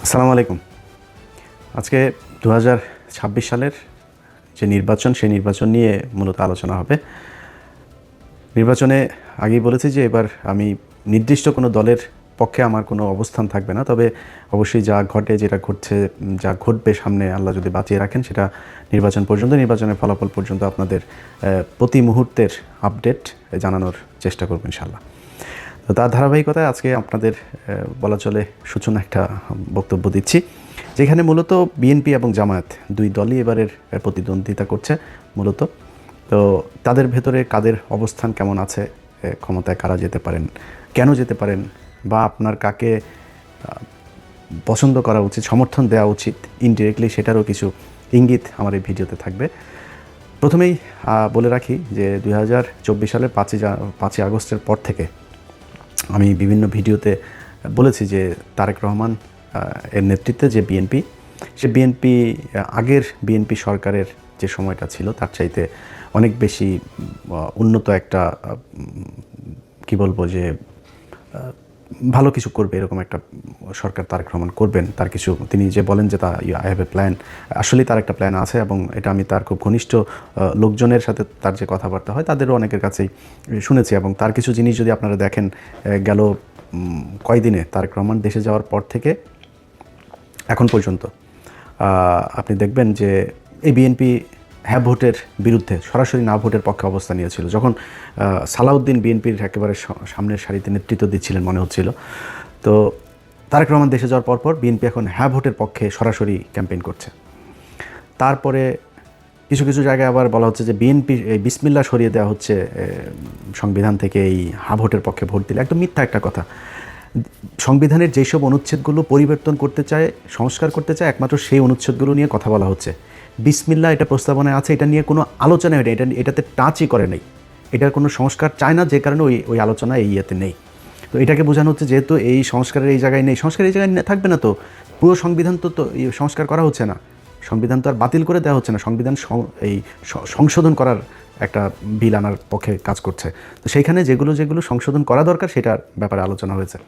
আসসালামু আলাইকুম। আজকে ২০২৬ সালের যে নির্বাচন, সেই নির্বাচন নিয়ে মূলত আলোচনা হবে। নির্বাচনে আগেই বলেছি যে এবার আমি নির্দিষ্ট কোনো দলের পক্ষে আমার কোনো অবস্থান থাকবে না। তবে অবশ্যই যা ঘটে, যেটা ঘটছে, যা ঘটবে সামনে, আল্লাহ যদি বাঁচিয়ে রাখেন, সেটা নির্বাচন পর্যন্ত, নির্বাচনের ফলাফল পর্যন্ত আপনাদের প্রতি মুহূর্তের আপডেট জানানোর চেষ্টা করব ইনশাআল্লাহ। তো তার ধারাবাহিকতায় আজকে আপনাদের বলা চলে সূচনা একটা বক্তব্য দিচ্ছি, যেখানে মূলত বিএনপি এবং জামায়াত দুই দলই এবারের প্রতিদ্বন্দ্বিতা করছে মূলত। তো তাদের ভেতরে কাদের অবস্থান কেমন আছে, ক্ষমতায় কারা যেতে পারেন, কেন যেতে পারেন, বা আপনার কাকে পছন্দ করা উচিত, সমর্থন দেওয়া উচিত ইনডিরেক্টলি, সেটারও কিছু ইঙ্গিত আমার এই ভিডিওতে থাকবে। প্রথমেই বলে রাখি যে ২০২৪ সালের ৫ই আগস্টের পর থেকে আমি বিভিন্ন ভিডিওতে বলেছি যে তারেক রহমান এর নেতৃত্বে যে বিএনপি, সে বিএনপি আগের বিএনপি সরকারের যে সময়টা ছিল তার চাইতে অনেক বেশি উন্নত একটা কি বলবো যে ভালো কিছু করবে, এরকম একটা সরকার তারেক রহমান করবেন। তার কিছু তিনি যে বলেন যে আই হ্যাভ এ প্ল্যান, আসলেই তার একটা প্ল্যান আছে, এবং এটা আমি তার খুব ঘনিষ্ঠ লোকজনের সাথে তার যে কথাবার্তা হয় তাদেরও অনেকের কাছেই শুনেছি। এবং তার কিছু জিনিস যদি আপনারা দেখেন, গেল কয়দিনে তারেক রহমান দেশে যাওয়ার পর থেকে এখন পর্যন্ত আপনি দেখবেন যে এই বিএনপি হ্যাঁ ভোটের বিরুদ্ধে, সরাসরি না ভোটের পক্ষে অবস্থান নিয়েছিল। যখন সালাউদ্দিন বিএনপির একেবারে সামনের সারিতে নেতৃত্ব দিচ্ছিলেন মনে হচ্ছিল, তো তারেক রহমান দেশে যাওয়ার পরপর বিএনপি এখন হ্যাঁ ভোটের পক্ষে সরাসরি ক্যাম্পেইন করছে। তারপরে কিছু কিছু জায়গায় আবার বলা হচ্ছে যে বিএনপি এই বিসমিল্লাহ সরিয়ে দেওয়া হচ্ছে সংবিধান থেকে, এই হ্যাঁ ভোটের পক্ষে ভোট দিলে। একদম মিথ্যা একটা কথা। সংবিধানের যেসব অনুচ্ছেদগুলো পরিবর্তন করতে চায়, সংস্কার করতে চায়, একমাত্র সেই অনুচ্ছেদগুলো নিয়ে কথা বলা হচ্ছে। বিসমিল্লাহ এটা প্রস্তাবনায় আছে, এটা নিয়ে কোনো আলোচনা হয় না, এটাতে টাচই করে নেই, এটার কোনো সংস্কার চায় না, যে কারণে ওই আলোচনা এই ইয়েতে নেই। তো এটাকে বোঝানো হচ্ছে যেহেতু এই সংস্কারের এই জায়গায় নেই, সংস্কার এই জায়গায় থাকবে না, তো পুরো সংবিধান তো সংস্কার করা হচ্ছে না, সংবিধান তো আর বাতিল করে দেওয়া হচ্ছে না, সংবিধান এই সংশোধন করার একটা বিল আনার পক্ষে কাজ করছে। তো সেইখানে যেগুলো যেগুলো সংশোধন করা দরকার সেটার ব্যাপারে আলোচনা হয়েছে।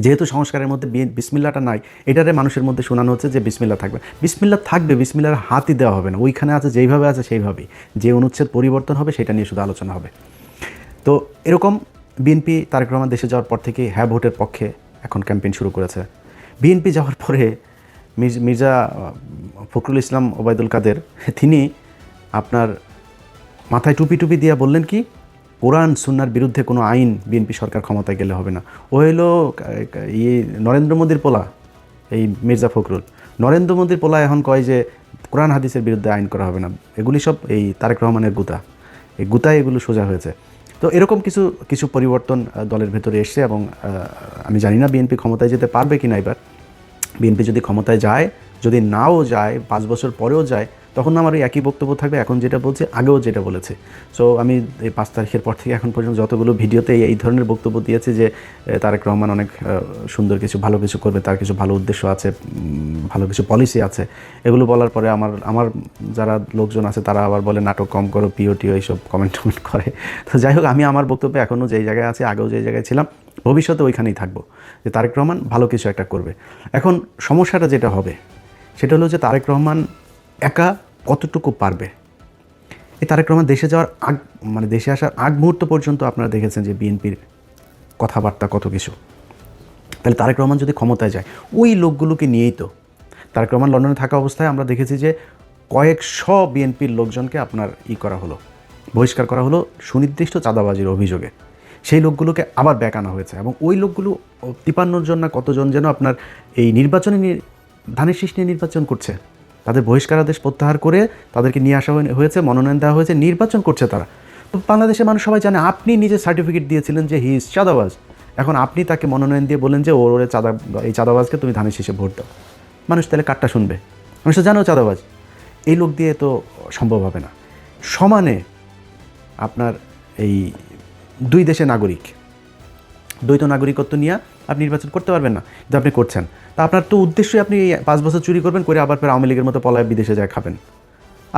যেহেতু সংস্কারের মধ্যে বিসমিল্লাটা নাই, এটারে মানুষের মধ্যে শোনানো হচ্ছে যে বিসমিল্লাহ থাকবে। বিসমিল্লাহ থাকবে, বিসমিল্লার হাতই দেওয়া হবে না, ওইখানে আছে যেইভাবে আছে সেইভাবেই, যে অনুচ্ছেদ পরিবর্তন হবে সেটা নিয়ে শুধু আলোচনা হবে। তো এরকম বিএনপি তারেক রহমান দেশে যাওয়ার পর থেকে হ্যাঁ ভোটের পক্ষে এখন ক্যাম্পেইন শুরু করেছে। বিএনপি যাওয়ার পরে মির্জা ফখরুল ইসলাম ওবায়দুল কাদের, তিনি আপনার মাথায় টুপি টুপি দিয়ে বললেন কি, কোরআন সুন্নার বিরুদ্ধে কোনো আইন বিএনপি সরকার ক্ষমতায় গেলে হবে না। ও হলো নরেন্দ্র মোদীর পোলা, এই মির্জা ফখরুল নরেন্দ্র মোদীর পোলা এখন কয় যে কোরআন হাদিসের বিরুদ্ধে আইন করা হবে না। এগুলি সব এই তারেক রহমানের গুতা, এই গুতায় এগুলো সোজা হয়েছে। তো এরকম কিছু কিছু পরিবর্তন দলের ভেতরে এসছে, এবং আমি জানি না বিএনপি ক্ষমতায় যেতে পারবে কি না। এবার বিএনপি যদি ক্ষমতায় যায়, যদি নাও যায়, 5 বছর পরেও যায়, তখন আমার এই একই বক্তব্য থাকবে, এখন যেটা বলছি আগেও যেটা বলেছে। সো আমি এই 5 তারিখের পর থেকে এখন পর্যন্ত যতগুলো ভিডিওতে এই ধরনের বক্তব্য দিয়েছে যে তারেক রহমান অনেক সুন্দর কিছু ভালো কিছু করবে, তার কিছু ভালো উদ্দেশ্য আছে, ভালো কিছু পলিসি আছে, এগুলো বলার পরে আমার যারা লোকজন আছে তারা আবার বলে নাটক কম করো, পিওটিও এইসব কমেন্ট করে। তো যাই হোক, আমি আমার বক্তব্যে এখনও যেই জায়গায় আছে, আগেও যেই জায়গায় ছিলাম, ভবিষ্যতে ওইখানেই থাকবো, যে তারেক রহমান ভালো কিছু একটা করবে। এখন সমস্যাটা যেটা হবে সেটা হলো যে তারেক রহমান একা কতটুকু পারবে। এই তারেক রহমান দেশে যাওয়ার মানে দেশে আসার আগ মুহূর্ত পর্যন্ত আপনারা দেখেছেন যে বিএনপির কথাবার্তা কত কিছু। তাহলে তারেক রহমান যদি ক্ষমতায় যায়, ওই লোকগুলোকে নিয়েই তো তারেক রহমান লন্ডনে থাকা অবস্থায় আমরা দেখেছি যে কয়েকশো বিএনপির লোকজনকে আপনার করা হলো, বহিষ্কার করা হলো সুনির্দিষ্ট চাঁদাবাজির অভিযোগে। সেই লোকগুলোকে আবার ব্যাক আনা হয়েছে, এবং ওই লোকগুলো 53 জন না কতজন যেন আপনার এই নির্বাচনে ধানের শীষ নিয়ে নির্বাচন করছে। তাদের বহিষ্কারাদেশ প্রত্যাহার করে তাদেরকে নিয়ে আসা হয়েছে, মনোনয়ন দেওয়া হয়েছে, নির্বাচন করছে তারা। তো বাংলাদেশের মানুষ সবাই জানে আপনি নিজে সার্টিফিকেট দিয়েছিলেন যে হি ইজ চাঁদাবাজ, এখন আপনি তাকে মনোনয়ন দিয়ে বলেন যে ওরে এই চাঁদাবাজকে তুমি ধানের শীষে ভোট দাও। মানুষ তাহলে কাটটা শুনবে? মানুষ তো জানো চাঁদাবাজ। এই লোক দিয়ে তো সম্ভব হবে না। সমানে আপনার এই দুই দেশের নাগরিক, দ্বৈত নাগরিকত্ব নিয়ে আপনি নির্বাচন করতে পারবেন না, কিন্তু আপনি করছেন। তা আপনার তো উদ্দেশ্যই আপনি 5 বছর চুরি করবেন, করে আবার ফের আওয়ামী লীগের মতো পলায় বিদেশে যায় খাবেন।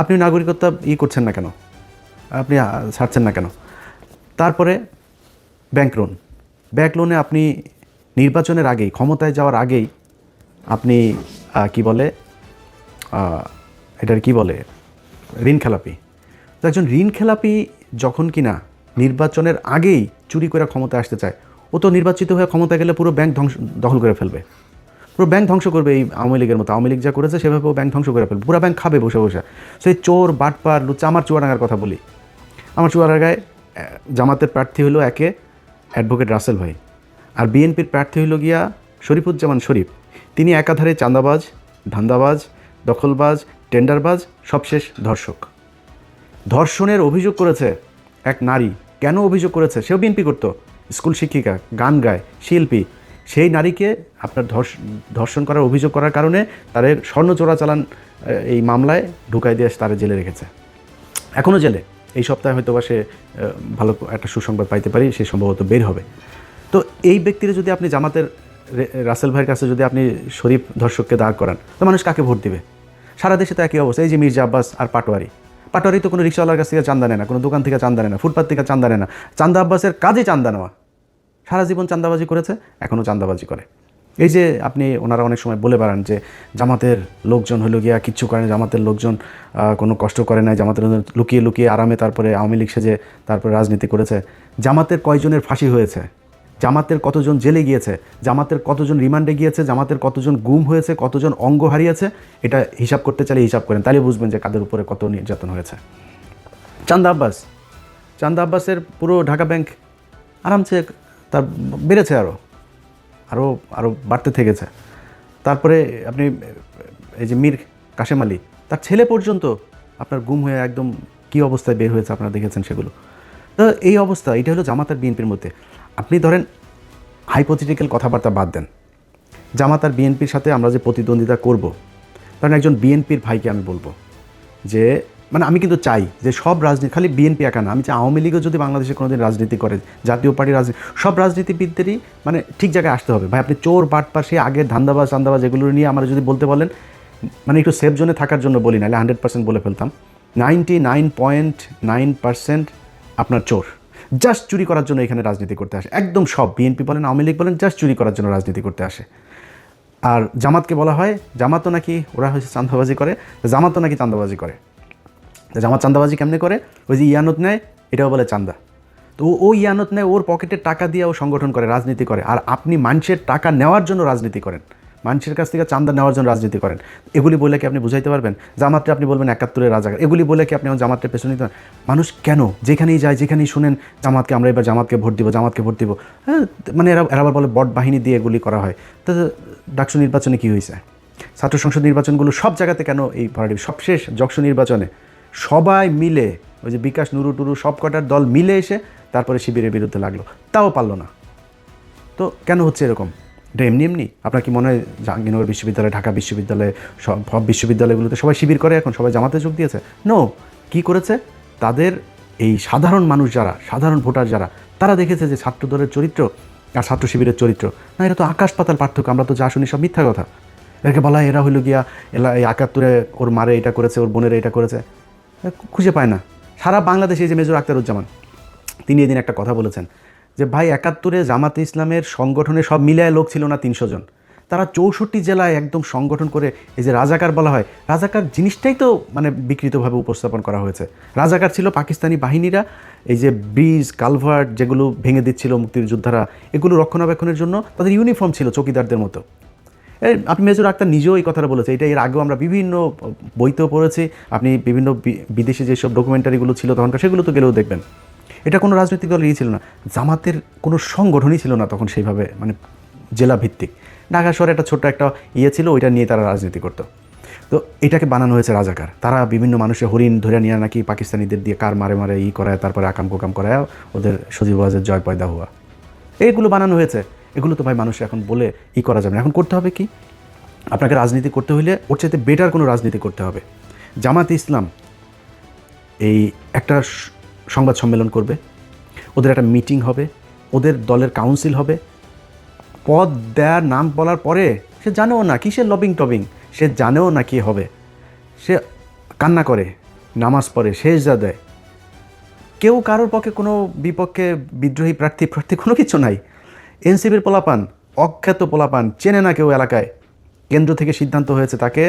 আপনি নাগরিকত্ব করছেন না কেন, আপনি ছাড়ছেন না কেন? তারপরে ব্যাংক লোনে আপনি নির্বাচনের আগেই, ক্ষমতায় যাওয়ার আগেই আপনি কি বলে এটার কি বলে ঋণ খেলাপি। তো একজন ঋণ খেলাপি যখন কিনা নির্বাচনের আগেই চুরি করে ক্ষমতায় আসতে চায়, ও তো নির্বাচিত হয়ে ক্ষমতা গেলে পুরো ব্যাংক দখল করে ফেলবে, পুরো ব্যাংক ধ্বংস করবে। এই আওয়ামী লীগের মতো, আওয়ামী লীগ যা করেছে সেভাবে ব্যাংক ধ্বংস করে ফেলবে, পুরো ব্যাংক খাবে বসে বসে। সেই চোর বাটপার লুচ্চা। আমার চুয়াডাঙ্গার কথা বলি, আমার চুয়াডাঙ্গায় জামাতের প্রার্থী হলো একে অ্যাডভোকেট রাসেল ভাই, আর বিএনপির প্রার্থী হলো গিয়া শরীফুজ্জামান শরীফ। তিনি একাধারে চাঁদাবাজ, ধান্দাবাজ, দখলবাজ, টেন্ডারবাজ, সবশেষ ধর্ষক। ধর্ষণের অভিযোগ করেছে এক নারী। কেন অভিযোগ করেছে? সেও বিএনপি করতো, স্কুল শিক্ষিকা, গান গায়, শিল্পী। সেই নারীকে আপনার ধর্ষণ করার অভিযোগ করার কারণে তাদের স্বর্ণ চোরাচালান এই মামলায় ঢুকাই দিয়ে তারা জেলে রেখেছে, এখনও জেলে। এই সপ্তাহে হয়তো বা সে ভালো একটা সুসংবাদ পাইতে পারি, সে সম্ভবত বের হবে। তো এই ব্যক্তিরা যদি আপনি জামাতের রাসেল ভাইয়ের কাছে যদি আপনি শরীফ ধর্ষককে দাঁড় করান, তো মানুষ কাকে ভোট দিবে? সারা দেশে তো একই অবস্থা। এই যে মির্জা আব্বাস আর পাটোয়ারি তো কোনো রিক্সাওয়ালার কাছ থেকে চান্দা নেয় না, কোনো দোকান থেকে চান্দা নেয় না, ফুটপাত থেকে চান্দা নেয় না। চান্দা আব্বাসের কাজে চান্দা নেওয়া, সারা জীবন চান্দাবাজি করেছে, এখনও চান্দাবাজি করে। এই যে আপনি ওনারা অনেক সময় বলে বেড়ান যে জামাতের লোকজন হলো গিয়া কিচ্ছু করে না, জামাতের লোকজন কোনো কষ্ট করে নাই, জামাতের লুকিয়ে লুকিয়ে আরামে তারপরে আওয়ামী লীগ সেজে তারপরে রাজনীতি করেছে। জামাতের কয়জনের ফাঁসি হয়েছে, জামাতের কতজন জেলে গিয়েছে, জামাতের কতজন রিমান্ডে গিয়েছে, জামাতের কতজন গুম হয়েছে, কতজন অঙ্গ হারিয়েছে, এটা হিসাব করতে চাইলে হিসাব করেন, তাহলে বুঝবেন যে কাদের উপরে কত নির্যাতন হয়েছে। চান্দা আব্বাসের পুরো ঢাকা ব্যাংক আরামসে তার বেড়েছে, আরও বাড়তে থেকেছে। তারপরে আপনি এই যে মীর কাশেম আলী, তার ছেলে পর্যন্ত আপনার গুম হয়ে একদম কী অবস্থায় বের হয়েছে আপনারা দেখেছেন সেগুলো। তো এই অবস্থা, এটা হলো জামাত আর বিএনপির মধ্যে। আপনি ধরেন হাইপোথেটিক্যাল কথাবার্তা বাদ দেন, জামাত আর বিএনপির সাথে আমরা যে প্রতিদ্বন্দ্বিতা করব, কারণ একজন বিএনপির ভাইকে আমি বলবো যে মানে আমি কিন্তু চাই যে সব রাজনীতি, খালি বিএনপি একা না, আমি চাই আওয়ামী লীগও যদি বাংলাদেশে কোনোদিন রাজনীতি করে, জাতীয় পার্টির রাজনীতি, সব রাজনীতিবিদদেরই মানে ঠিক জায়গায় আসতে হবে। ভাই আপনি চোর বাটপার সেই আগের ধান্দাবাজ এগুলো নিয়ে আমরা যদি বলতে বলেন, মানে একটু সেফ জোনে থাকার জন্য বলি, নাহলে 100% বলে ফেলতাম। 99.9% আপনার চোর, জাস্ট চুরি করার জন্য এখানে রাজনীতি করতে আসে। একদম সব, বিএনপি বলেন, আওয়ামী লীগ বলেন, জাস্ট চুরি করার জন্য রাজনীতি করতে আসে। আর জামাতকে বলা হয়, জামাতও নাকি ওরা হয়েছে চান্দাবাজি করে, জামাতও নাকি চান্দাবাজি করে। জামাত চান্দাবাজি কেমনে করে? ওই যে ইয়ানত নেয়, এটাও বলে চান্দা। তো ও ইয়ানত নেয়, ওর পকেটের টাকা দিয়ে ও সংগঠন করে, রাজনীতি করে। আর আপনি মানুষের টাকা নেওয়ার জন্য রাজনীতি করেন, মানুষের কাছ থেকে চান্দা নেওয়ার জন্য রাজনীতি করেন। এগুলি বলে কি আপনি বুঝাইতে পারবেন? জামাতটা আপনি বলবেন 71-এর রাজাকার, এগুলি বলে কি আপনি জামাতের পেছনে নিতে? মানুষ কেন যেখানেই যায়, যেখানেই শুনেন জামাতকে, আমরা এবার জামাতকে ভোট দিব, হ্যাঁ, মানে এরা আবার বলে বট বাহিনী দিয়ে এগুলি করা হয়। তো ডাকসু নির্বাচনে কী হয়েছে? ছাত্র সংসদ নির্বাচনগুলো সব জায়গাতে কেন এই ভরাডি? সবশেষ যকসু নির্বাচনে সবাই মিলে, ওই যে বিকাশ, নুরু টুরু সব কটার দল মিলে এসে তারপরে শিবিরের বিরুদ্ধে লাগলো, তাও পারলো না। তো কেন হচ্ছে এরকম? এটা এমনি আপনার কি মনে হয় জাহাঙ্গীরনগর বিশ্ববিদ্যালয়, ঢাকা বিশ্ববিদ্যালয়, সব বিশ্ববিদ্যালয়গুলোতে সবাই শিবির করে, এখন সবাই জামাতে যোগ দিয়েছে? নো। কি করেছে? তাদের এই সাধারণ মানুষ যারা, সাধারণ ভোটার যারা, তারা দেখেছে যে ছাত্র দলের চরিত্র আর ছাত্র শিবিরের চরিত্র না, এটা তো আকাশ পাতাল পার্থক্য। আমরা তো যা শুনি সব মিথ্যা কথা। এটাকে বলা হয় এরা হইল গিয়া এই 71-এ ওর মারে এটা করেছে, ওর বোনের এটা করেছে, খুঁজে পায় না। সারা বাংলাদেশে যে মেজর আখতারুজ্জামান, তিনি এদিন একটা কথা বলেছেন যে ভাই 71-এ জামাতে ইসলামের সংগঠনে সব মিলায় লোক ছিল না 300 জন, তারা 64 জেলায় একদম সংগঠন করে, এই যে রাজাকার বলা হয়, রাজাকার জিনিসটাই তো মানে বিকৃতভাবে উপস্থাপন করা হয়েছে। রাজাকার ছিল পাকিস্তানি বাহিনীরা, এই যে ব্রিজ কালভার্ট যেগুলো ভেঙে দিচ্ছিল মুক্তিযোদ্ধারা, এগুলো রক্ষণাবেক্ষণের জন্য তাদের ইউনিফর্ম ছিল চৌকিদারদের মতো। আপনি মেজর আক্তার নিজেও এই কথাটা বলেছে, এটা এর আগেও আমরা বিভিন্ন বইতেও পড়েছি, আপনি বিভিন্ন বিদেশে যেসব ডকুমেন্টারিগুলো ছিল তখনকার, সেগুলো তো গেলেও দেখবেন। এটা কোনো রাজনৈতিক দল ছিল না, জামাতের কোনো সংগঠনই ছিল না তখন সেইভাবে, মানে জেলা ভিত্তিক। ঢাকা শহরে একটা ছোট্ট একটা ছিল, ওইটা নিয়ে তারা রাজনীতি করতো। তো এটাকে বানানো হয়েছে রাজাকার। তারা বিভিন্ন মানুষের হরিণ ধরে নিয়ে নাকি পাকিস্তানিদের দিয়ে কার মারে মারে করায়, তারপরে আকাম কোকাম করায় ওদের সজীব ওয়াজের জয় পয়দা হওয়া, এইগুলো বানানো হয়েছে। এগুলো তো ভাই মানুষ এখন বলে করা যাবে না। এখন করতে হবে কি? আপনাকে রাজনীতি করতে হইলে ওর চাইতে বেটার কোনো রাজনীতি করতে হবে। জামাতে ইসলাম এই একটা সংবাদ সম্মেলন করবে, ওদের একটা মিটিং হবে, ওদের দলের কাউন্সিল হবে, পদ দেওয়ার নাম বলার পরে সে জানেও না কিসের লবিং টবিং, সে জানেও না কী হবে, সে কান্না করে, নামাজ পড়ে, সেজদা দেয়। কেউ কারোর পক্ষে কোনো বিপক্ষে বিদ্রোহী প্রার্থী কোনো কিছু নাই। এনসিপির পোলাপান, অখ্যাত পোলাপান, চেনে না কেউ এলাকায়, কেন্দ্র থেকে সিদ্ধান্ত হয়েছে তাকে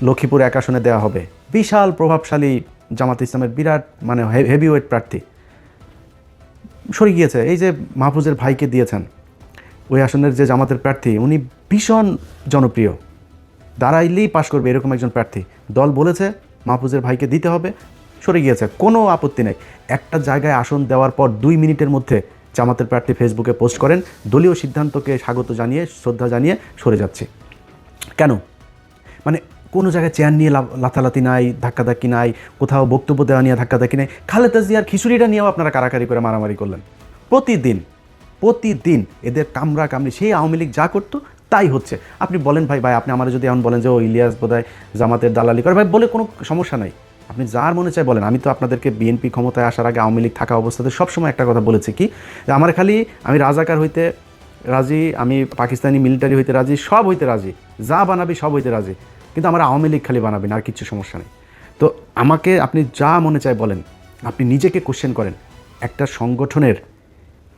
লক্ষ্মীপুর এক আসনে দেওয়া হবে। বিশাল প্রভাবশালী জামাত ইসলামের বিরাট মানে হেভিওয়েট প্রার্থী সরে গিয়েছে। এই যে মাহফুজের ভাইকে দিয়েছেন, ওই আসনের যে জামাতের প্রার্থী উনি ভীষণ জনপ্রিয়, দাঁড়াইলেই পাশ করবে এরকম একজন প্রার্থী। দল বলেছে মাহফুজের ভাইকে দিতে হবে, সরে গিয়েছে, কোনো আপত্তি নেই। একটা জায়গায় আসন দেওয়ার পর 2 মিনিটের মধ্যে জামাতের প্রার্থী ফেসবুকে পোস্ট করেন, দলীয় সিদ্ধান্তকে স্বাগত জানিয়ে শ্রদ্ধা জানিয়ে সরে যাচ্ছে। কেন? মানে কোনো জায়গায় চেয়ার নিয়ে লাথালাতি নাই, ধাক্কাধাক্কি নাই, কোথাও বক্তব্য দেওয়া নিয়ে ধাক্কাধাক্কি নাই। খালেদা জিয়ার খিচুড়িটা নিয়েও আপনারা কারাকারি করে মারামারি করলেন। প্রতিদিন এদের কামড়া কামড়ি, সেই আওয়ামী লীগ যা করতো তাই হচ্ছে। আপনি বলেন ভাই আপনি আমার যদি এমন বলেন যে ও ইলিয়াস বোধহয় জামাতের দালালি করে, ভাই বলে কোনো সমস্যা নাই, আপনি যার মনে চায় বলেন। আমি তো আপনাদেরকে বিএনপি ক্ষমতায় আসার আগে আওয়ামী লীগ থাকা অবস্থাতে সবসময় একটা কথা বলেছি কি, যে আমার খালি আমি রাজাকার হইতে রাজি, আমি পাকিস্তানি মিলিটারি হইতে রাজি, সব হইতে রাজি, যা বানাবি সব হইতে রাজি, কিন্তু আমার আওয়ামী লীগ খালি বানাবেন, আর কিচ্ছু সমস্যা নেই। তো আমাকে আপনি যা মনে চায় বলেন, আপনি নিজেকে কোশ্চেন করেন। একটা সংগঠনের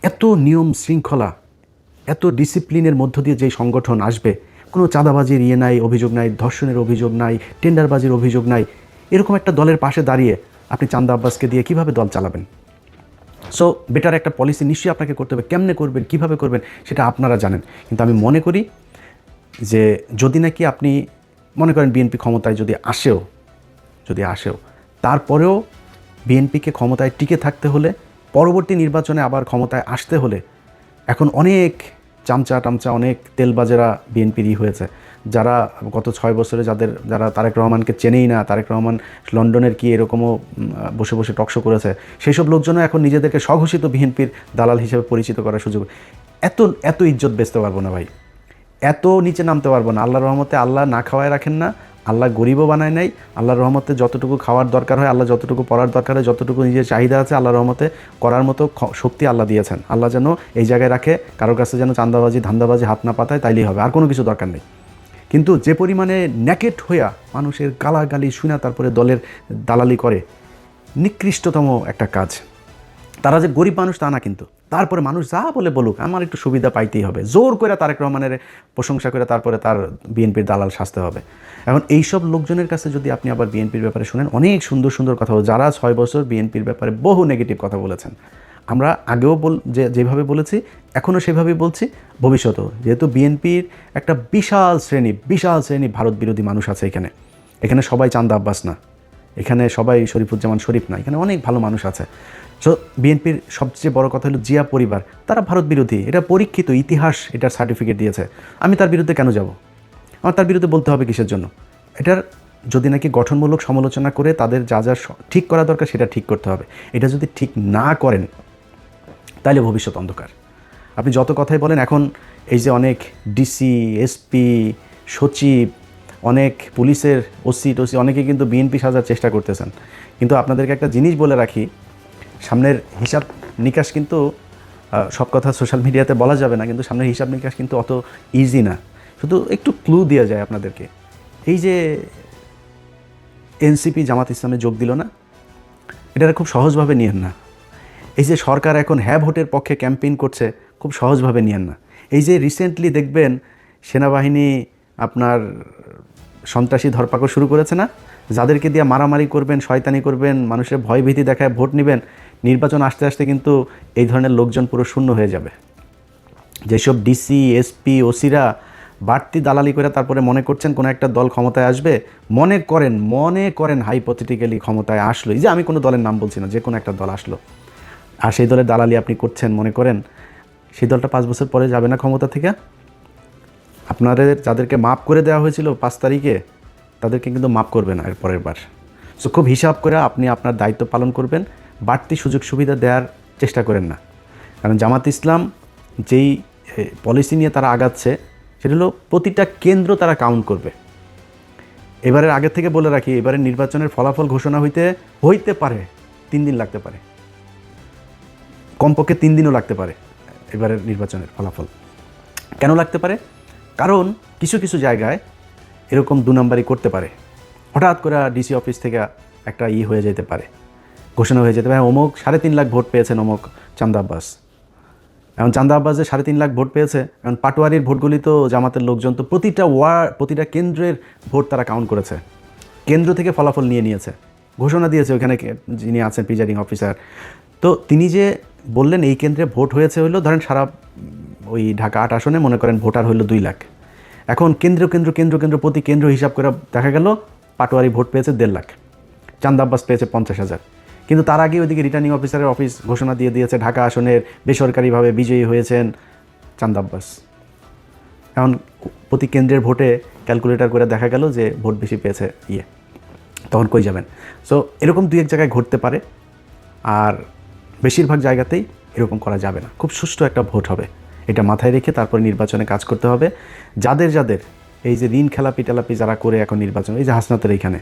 এত নিয়ম শৃঙ্খলা, এত ডিসিপ্লিনের মধ্য দিয়ে যেই সংগঠন আসবে, কোনো চাঁদাবাজির নাই, অভিযোগ নাই, ধর্ষণের অভিযোগ নাই, টেন্ডারবাজির অভিযোগ নাই, এরকম একটা দলের পাশে দাঁড়িয়ে আপনি চান্দা আব্বাসকে দিয়ে কীভাবে দল চালাবেন? সো বেটার একটা পলিসি নিশ্চয়ই আপনাকে করতে হবে। কেমনে করবেন, কীভাবে করবেন সেটা আপনারা জানেন। কিন্তু আমি মনে করি যে যদি নাকি আপনি মনে করেন বিএনপি ক্ষমতায় যদি আসেও তারপরেও বিএনপিকে ক্ষমতায় টিকে থাকতে হলে, পরবর্তী নির্বাচনে আবার ক্ষমতায় আসতে হলে, এখন অনেক চামচা অনেক তেলবাজেরা বিএনপিরই হয়েছে, যারা গত 6 বছরে যারা তারেক রহমানকে চেনেই না, তারেক রহমান লন্ডনের কি এরকমও বসে বসে টকশো করেছে, সেই সব লোকজনও এখন নিজেদেরকে স্বঘোষিত বিএনপির দালাল হিসেবে পরিচিত করার সুযোগ। এত ইজ্জত বেচতে পারবো না ভাই, এত নিচে নামতে পারবো না। আল্লাহর রহমতে আল্লাহ না খাওয়ায় রাখেন না, আল্লাহ গরিবও বানায় নাই। আল্লাহর রহমতে যতটুকু খাওয়ার দরকার হয়, আল্লাহ যতটুকু পড়ার দরকার হয়, যতটুকু নিজের চাহিদা আছে, আল্লাহর রহমতে করার মতো শক্তি আল্লাহ দিয়েছেন। আল্লাহ যেন এই জায়গায় রাখে, কারোর কাছে যেন চান্দাবাজি ধান্দাবাজি হাত না পাতায়, তাইলেই হবে, আর কোনো কিছু দরকার নেই। কিন্তু যে পরিমাণে ন্যাকেট হইয়া মানুষের গালাগালি শুনা তারপরে দলের দালালি করে, নিকৃষ্টতম একটা কাজ। তারা যে গরিব মানুষ তা না, কিন্তু তারপরে মানুষ যা বলে বলুক, আমার একটু সুবিধা পাইতেই হবে, জোর করে তারেক রহমানের প্রশংসা করে তারপরে তার বিএনপির দালাল সাজতে হবে। এখন এইসব লোকজনের কাছে যদি আপনি আবার বিএনপির ব্যাপারে শুনেন, অনেক সুন্দর কথা, যারা 6 বছর বিএনপির ব্যাপারে বহু নেগেটিভ কথা বলেছেন, আমরা আগেও যেভাবে বলেছি এখনও সেভাবেই বলছি, ভবিষ্যতেও। যেহেতু বিএনপির একটা বিশাল শ্রেণী ভারত বিরোধী মানুষ আছে এখানে সবাই চান্দা আব্বাস না, এখানে সবাই শরীফুজ্জামান শরীফ না, এখানে অনেক ভালো মানুষ আছে। সো বিএনপির সবচেয়ে বড় কথা হলো জিয়া পরিবার, তারা ভারত বিরোধী, এটা পরীক্ষিত, ইতিহাস এটার সার্টিফিকেট দিয়েছে। আমি তার বিরুদ্ধে কেন যাব? আমার তার বিরুদ্ধে বলতে হবে কিসের জন্য? এটার যদি নাকি গঠনমূলক সমালোচনা করে তাদের যা ঠিক করা দরকার সেটা ঠিক করতে হবে। এটা যদি ঠিক না করেন তাহলে ভবিষ্যৎ অন্ধকার। আপনি যত কথাই বলেন, এখন এই যে অনেক ডিসি, এসপি, সচিব, অনেক পুলিশের ওসি অনেকে কিন্তু বিএনপি সাজার চেষ্টা করতেছেন। কিন্তু আপনাদেরকে একটা জিনিস বলে রাখি, সামনের হিসাব নিকাশ কিন্তু সব কথা সোশ্যাল মিডিয়াতে বলা যাবে না, কিন্তু সামনের হিসাব নিকাশ কিন্তু অত ইজি না। শুধু একটু ক্লু দেওয়া যায় আপনাদেরকে। এই যে এনসিপি জামাত ইসলামে যোগ দিল না, এটা খুব সহজভাবে নিয়েন না। এই যে সরকার এখন হ্যাঁ ভোটের পক্ষে ক্যাম্পেইন করছে, খুব সহজভাবে নিয়েন না। এই যে রিসেন্টলি দেখবেন সেনাবাহিনী আপনার সন্ত্রাসী ধরপাকড় শুরু করেছে না, যাদেরকে দিয়ে মারামারি করবেন, শয়তানি করবেন, মানুষের ভয়ভীতি দেখায় ভোট নেবেন, নির্বাচন আসতে আসতে কিন্তু এই ধরনের লোকজন পুরো শূন্য হয়ে যাবে। যেসব ডিসি, এসপি, ওসিরা বাড়তি দালালি করে তারপরে মনে করছেন কোনো একটা দল ক্ষমতায় আসবে, মনে করেন হাইপোথেটিক্যালি ক্ষমতায় আসলো, এই যে আমি কোনো দলের নাম বলছি না, যে কোনো একটা দল আসলো, আর সেই দলের দালালি আপনি করছেন, মনে করেন সেই দলটা 5 বছর পরে যাবে না ক্ষমতা থেকে? আপনাদের যাদেরকে মাপ করে দেওয়া হয়েছিল 5 তারিখে, তাদেরকে কিন্তু মাপ করবে না এর পরের বার। সো খুব হিসাব করে আপনি আপনার দায়িত্ব পালন করবেন, বাড়তি সুযোগ সুবিধা দেওয়ার চেষ্টা করেন না। কারণ জামাত ইসলাম যেই পলিসি নিয়ে তারা আগাচ্ছে, সেটা হলো প্রতিটা কেন্দ্র তারা কাউন্ট করবে। এবারের আগে থেকে বলে রাখি, এবারের নির্বাচনের ফলাফল ঘোষণা হইতে পারে 3 দিন লাগতে পারে, কমপক্ষে 3 দিনও লাগতে পারে এবারের নির্বাচনের ফলাফল। কেন লাগতে পারে? কারণ কিছু জায়গায় এরকম 2 নম্বরই করতে পারে। হঠাৎ করে ডিসি অফিস থেকে একটা হয়ে যেতে পারে, ঘোষণা হয়ে যেতে পারে, অমুক 3.5 লাখ ভোট পেয়েছেন অমুক চান্দা আব্বাস। এখন চান্দা আব্বাস যে 3.5 লাখ ভোট পেয়েছে, কারণ পাটোয়ারির ভোটগুলি তো জামাতের লোকজন তো প্রতিটা কেন্দ্রের ভোট তারা কাউন্ট করেছে, কেন্দ্র থেকে ফলাফল নিয়েছে, ঘোষণা দিয়েছে ওখানে যিনি আছেন প্রিজাইডিং অফিসার। তো তিনি যে বললেন এই কেন্দ্রে ভোট হয়েছে হলো ধরেন সারা ওই ঢাকা 8 আসনে মনে করেন ভোটার হলো 2 লাখ। এখন কেন্দ্র প্রতি কেন্দ্র হিসাব করে দেখা গেল পাটোয়ারি ভোট পেয়েছে 1.5 লাখ, চান্দা আব্বাস পেয়েছে 50,000। কিন্তু তার আগে ওইদিকে রিটার্নিং অফিসারের অফিস ঘোষণা দিয়ে দিয়েছে ঢাকা আসনের বেসরকারিভাবে বিজয়ী হয়েছেন চান্দা আব্বাস। এখন প্রতি কেন্দ্রের ভোটে ক্যালকুলেটর করে দেখা গেল যে ভোট বেশি পেয়েছে তখন কই যাবেন? সো এরকম 2-1 জায়গায় ঘটতে পারে, আর বেশিরভাগ জায়গাতেই এরকম করা যাবে না। খুব সুষ্ঠু একটা ভোট হবে, এটা মাথায় রেখে তারপরে নির্বাচনে কাজ করতে হবে। যাদের এই যে ঋণ খেলাপি টেলাপি যারা করে এখন নির্বাচন, এই যে হাসনাতের এইখানে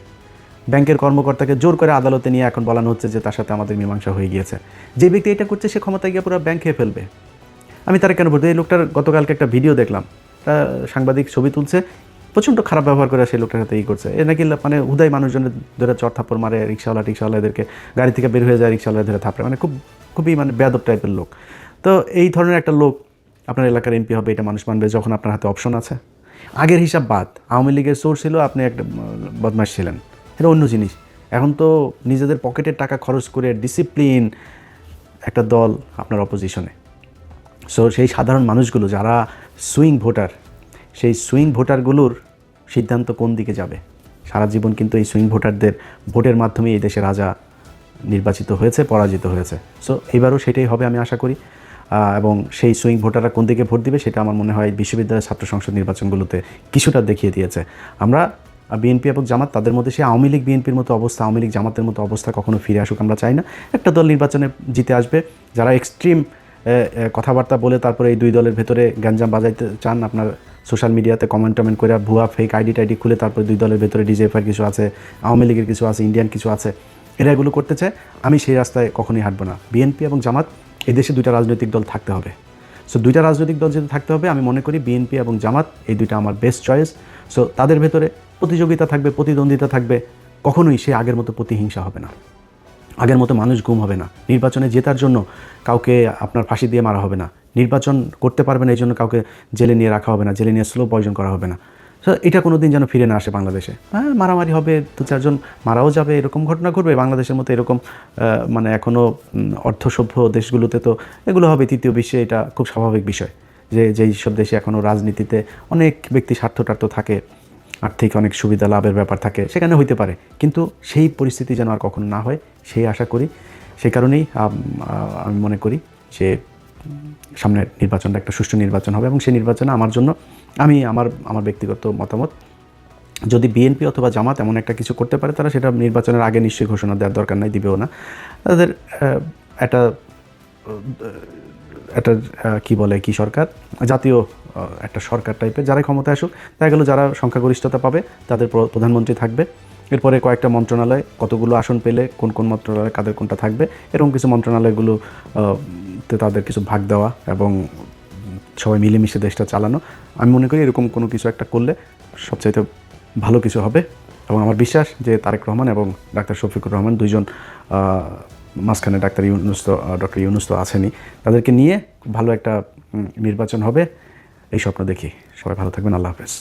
ব্যাংকের কর্মকর্তাকে জোর করে আদালতে নিয়ে এখন বলানো হচ্ছে যে তার সাথে আমাদের মীমাংসা হয়ে গিয়েছে। যে ব্যক্তি এটা করছে সে ক্ষমতায় গিয়ে পুরো ব্যাংক খেয়ে ফেলবে। আমি তারা কেন বলতে, এই লোকটার গতকালকে একটা ভিডিও দেখলাম, সাংবাদিক ছবি তুলছে, প্রচণ্ড খারাপ ব্যবহার করে সেই লোকটার সাথে করছে। এ নাকি মানে উদয় মানুষজনের ধরে চর থাপ্পড় মারে, রিক্সাওয়ালাদেরকে গাড়ি থেকে বের হয়ে যায়, রিক্সাওয়ালা ধরে থাপড়ে, মানে খুবই মানে বেয়াদব টাইপের লোক। তো এই ধরনের একটা লোক আপনার এলাকার এমপি হবে, এটা মানুষ মানবে যখন আপনার হাতে অপশন আছে। আগের হিসাব বাদ, আওয়ামী লীগের সোর্স ছিল, আপনি একটা বদমাশ ছিলেন, এটা অন্য জিনিস। এখন তো নিজেদের পকেটের টাকা খরচ করে ডিসিপ্লিন একটা দল আপনার অপোজিশনে। সো সেই সাধারণ মানুষগুলো যারা সুইং ভোটার, সেই সুইং ভোটারগুলোর সিদ্ধান্ত কোন দিকে যাবে। সারা জীবন কিন্তু এই সুইং ভোটারদের ভোটের মাধ্যমে এই দেশের রাজা নির্বাচিত হয়েছে, পরাজিত হয়েছে। সো এবারও সেটাই হবে আমি আশা করি। এবং সেই সুইং ভোটাররা কোন দিকে ভোট দিবে সেটা আমার মনে হয় বিশ্ববিদ্যালয়ের ছাত্র সংসদ নির্বাচনগুলোতে কিছুটা দেখিয়ে দিয়েছে। আমরা বিএনপি এবং জামাত, তাদের মধ্যে সেই আওয়ামী লীগ বিএনপির মতো অবস্থা, আওয়ামী লীগ জামাতের মতো অবস্থা কখনো ফিরে আসুক আমরা চাই না। একটা দল নির্বাচনে জিতে আসবে, যারা এক্সট্রিম কথাবার্তা বলে তারপরে এই 2 দলের ভেতরে গ্যাঞ্জাম বাজাইতে চান, আপনার সোশ্যাল মিডিয়াতে কমেন্ট করে ভুয়া ফেক আইডি খুলে তারপরে 2 দলের ভেতরে ডিজেএফআইয়ের কিছু আছে, আওয়ামী লীগের কিছু আছে, ইন্ডিয়ান কিছু আছে, এরা এগুলো করতে চায়। আমি সেই রাস্তায় কখনোই হাঁটবো না। বিএনপি এবং জামাত, এদেশে 2টা রাজনৈতিক দল থাকতে হবে। সো 2টা রাজনৈতিক দল যেহেতু থাকতে হবে, আমি মনে করি বিএনপি এবং জামাত এই 2টা আমার বেস্ট চয়েস। সো তাদের ভেতরে প্রতিযোগিতা থাকবে, প্রতিদ্বন্দ্বিতা থাকবে, কখনোই সে আগের মতো প্রতিহিংসা হবে না, আগের মতো মানুষ গুম হবে না। নির্বাচনে জেতার জন্য কাউকে আপনার ফাঁসি দিয়ে মারা হবে না, নির্বাচন করতে পারবে না এই জন্য কাউকে জেলে নিয়ে রাখা হবে না, জেলে নিয়ে স্লো পয়জন করা হবে না। সো এটা কোনো দিন যেন ফিরে না আসে বাংলাদেশে। হ্যাঁ, মারামারি হবে, 2-4 জন মারাও যাবে, এরকম ঘটনা ঘটবে বাংলাদেশের মতো। এরকম মানে এখনও অর্ধসভ্য দেশগুলোতে তো এগুলো হবে, তৃতীয় বিশ্বে এটা খুব স্বাভাবিক বিষয় যে যেই সব দেশে এখনও রাজনীতিতে অনেক ব্যক্তি স্বার্থ থাকে, আর্থিক অনেক সুবিধা লাভের ব্যাপার থাকে, সেখানে হইতে পারে, কিন্তু সেই পরিস্থিতি যেন আর কখনো না হয় সেই আশা করি। সেই কারণেই আমি মনে করি যে সামনের নির্বাচনটা একটা সুষ্ঠু নির্বাচন হবে, এবং সেই নির্বাচনে আমার জন্য আমার ব্যক্তিগত মতামত, যদি বিএনপি অথবা জামাত এমন একটা কিছু করতে পারে, তারা সেটা নির্বাচনের আগে নিশ্চয়ই ঘোষণা দেওয়ার দরকার নাই, দিবেও না। তাদের একটা কি সরকার, জাতীয় একটা সরকার টাইপের, যারাই ক্ষমতায় আসুক, দেখা গেল যারা সংখ্যাগরিষ্ঠতা পাবে তাদের প্রধানমন্ত্রী থাকবে। এরপরে কয়েকটা মন্ত্রণালয়, কতগুলো আসন পেলে কোন মন্ত্রণালয় কাদের কোনটা থাকবে, এরকম কিছু মন্ত্রণালয়গুলোতে তাদের কিছু ভাগ দেওয়া এবং সবাই মিলেমিশে দেশটা চালানো। আমি মনে করি এরকম কোনো কিছু একটা করলে সবচাইতে ভালো কিছু হবে। এবং আমার বিশ্বাস যে তারেক রহমান এবং ডাক্তার শফিকুর রহমান, 2 জন, মাঝখানে ডক্টর ইউনূস তো আছেনই, তাদেরকে নিয়ে ভালো একটা নির্বাচন হবে এই স্বপ্ন দেখি। সবাই ভালো থাকবেন, আল্লাহ হাফেজ।